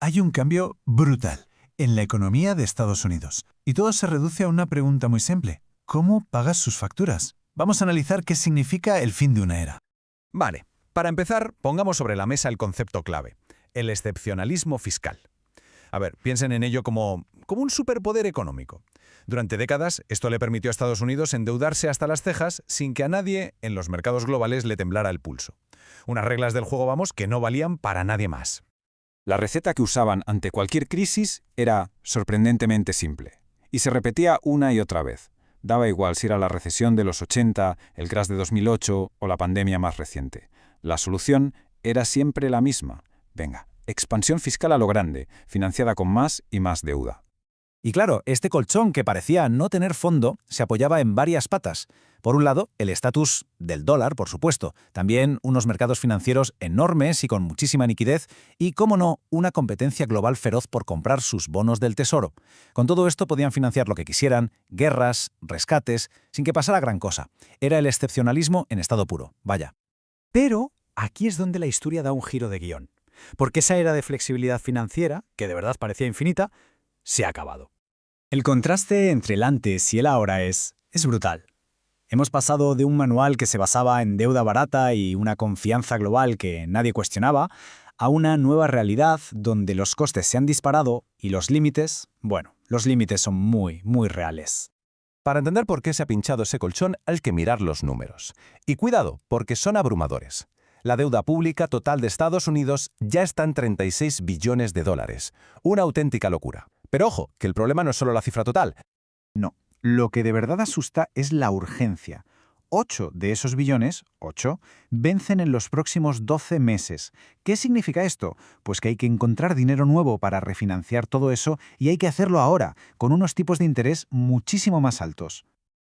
Hay un cambio brutal en la economía de Estados Unidos. Y todo se reduce a una pregunta muy simple. ¿Cómo pagas sus facturas? Vamos a analizar qué significa el fin de una era. Vale, para empezar, pongamos sobre la mesa el concepto clave, el excepcionalismo fiscal. A ver, piensen en ello como un superpoder económico. Durante décadas, esto le permitió a Estados Unidos endeudarse hasta las cejas sin que a nadie en los mercados globales le temblara el pulso. Unas reglas del juego, vamos, que no valían para nadie más. La receta que usaban ante cualquier crisis era sorprendentemente simple. Y se repetía una y otra vez. Daba igual si era la recesión de los 80, el crash de 2008 o la pandemia más reciente. La solución era siempre la misma. Venga, expansión fiscal a lo grande, financiada con más y más deuda. Y claro, este colchón que parecía no tener fondo se apoyaba en varias patas. Por un lado, el estatus del dólar, por supuesto. También unos mercados financieros enormes y con muchísima liquidez. Y, cómo no, una competencia global feroz por comprar sus bonos del tesoro. Con todo esto podían financiar lo que quisieran, guerras, rescates, sin que pasara gran cosa. Era el excepcionalismo en estado puro, vaya. Pero aquí es donde la historia da un giro de guión. Porque esa era de flexibilidad financiera, que de verdad parecía infinita, se ha acabado. El contraste entre el antes y el ahora es brutal. Hemos pasado de un manual que se basaba en deuda barata y una confianza global que nadie cuestionaba, a una nueva realidad donde los costes se han disparado y los límites, los límites son muy, muy reales. Para entender por qué se ha pinchado ese colchón, hay que mirar los números. Y cuidado, porque son abrumadores. La deuda pública total de Estados Unidos ya está en 36 billones de dólares. Una auténtica locura. Pero ojo, que el problema no es solo la cifra total. No, lo que de verdad asusta es la urgencia. 8 de esos billones, 8, vencen en los próximos 12 meses. ¿Qué significa esto? Pues que hay que encontrar dinero nuevo para refinanciar todo eso y hay que hacerlo ahora, con unos tipos de interés muchísimo más altos.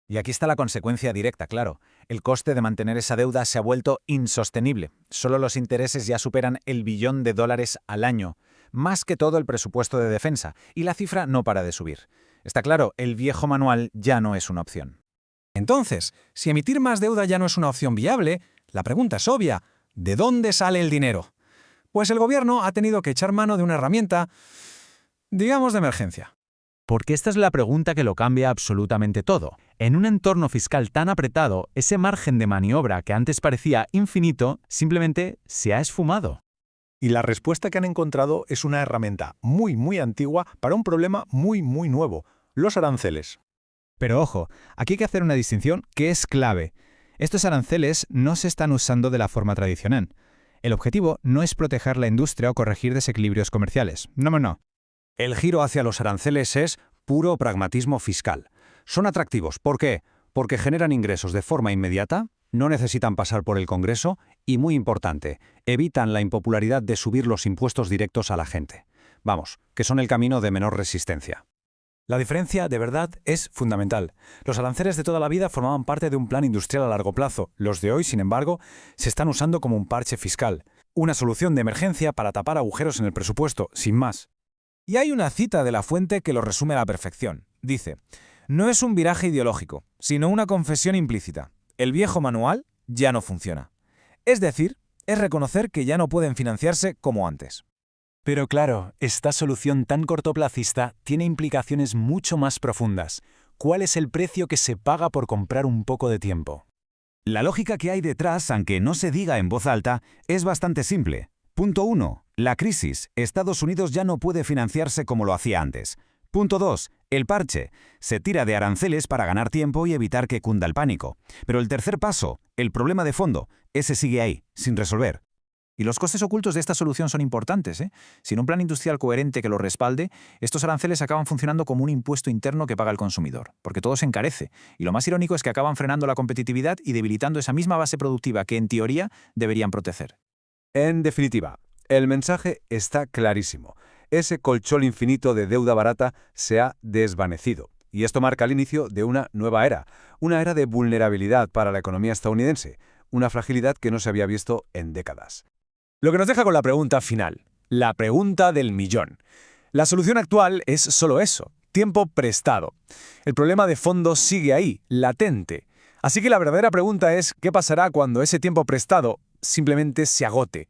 Y aquí está la consecuencia directa, claro. El coste de mantener esa deuda se ha vuelto insostenible. Solo los intereses ya superan el billón de dólares al año, más que todo el presupuesto de defensa, y la cifra no para de subir. Está claro, el viejo manual ya no es una opción. Entonces, si emitir más deuda ya no es una opción viable, la pregunta es obvia: ¿de dónde sale el dinero? Pues el gobierno ha tenido que echar mano de una herramienta, digamos, de emergencia. Porque esta es la pregunta que lo cambia absolutamente todo. En un entorno fiscal tan apretado, ese margen de maniobra que antes parecía infinito, simplemente se ha esfumado. Y la respuesta que han encontrado es una herramienta muy, muy antigua para un problema muy, muy nuevo: los aranceles. Pero ojo, aquí hay que hacer una distinción que es clave. Estos aranceles no se están usando de la forma tradicional. El objetivo no es proteger la industria o corregir desequilibrios comerciales. No. El giro hacia los aranceles es puro pragmatismo fiscal. Son atractivos. ¿Por qué? Porque generan ingresos de forma inmediata, no necesitan pasar por el Congreso y, muy importante, evitan la impopularidad de subir los impuestos directos a la gente. Vamos, que son el camino de menor resistencia. La diferencia, de verdad, es fundamental. Los aranceles de toda la vida formaban parte de un plan industrial a largo plazo. Los de hoy, sin embargo, se están usando como un parche fiscal. Una solución de emergencia para tapar agujeros en el presupuesto, sin más. Y hay una cita de La Fuente que lo resume a la perfección. Dice: no es un viraje ideológico, sino una confesión implícita. El viejo manual ya no funciona. Es decir, es reconocer que ya no pueden financiarse como antes. Pero claro, esta solución tan cortoplacista tiene implicaciones mucho más profundas. ¿Cuál es el precio que se paga por comprar un poco de tiempo? La lógica que hay detrás, aunque no se diga en voz alta, es bastante simple. Punto 1. La crisis. Estados Unidos ya no puede financiarse como lo hacía antes. Punto 2. El parche. Se tira de aranceles para ganar tiempo y evitar que cunda el pánico. Pero el tercer paso, el problema de fondo, ese sigue ahí, sin resolver. Y los costes ocultos de esta solución son importantes, ¿eh? Sin un plan industrial coherente que lo respalde, estos aranceles acaban funcionando como un impuesto interno que paga el consumidor, porque todo se encarece. Y lo más irónico es que acaban frenando la competitividad y debilitando esa misma base productiva que, en teoría, deberían proteger. En definitiva, el mensaje está clarísimo. Ese colchón infinito de deuda barata se ha desvanecido. Y esto marca el inicio de una nueva era. Una era de vulnerabilidad para la economía estadounidense. Una fragilidad que no se había visto en décadas. Lo que nos deja con la pregunta final, la pregunta del millón. La solución actual es solo eso: tiempo prestado. El problema de fondo sigue ahí, latente. Así que la verdadera pregunta es: ¿qué pasará cuando ese tiempo prestado simplemente se agote?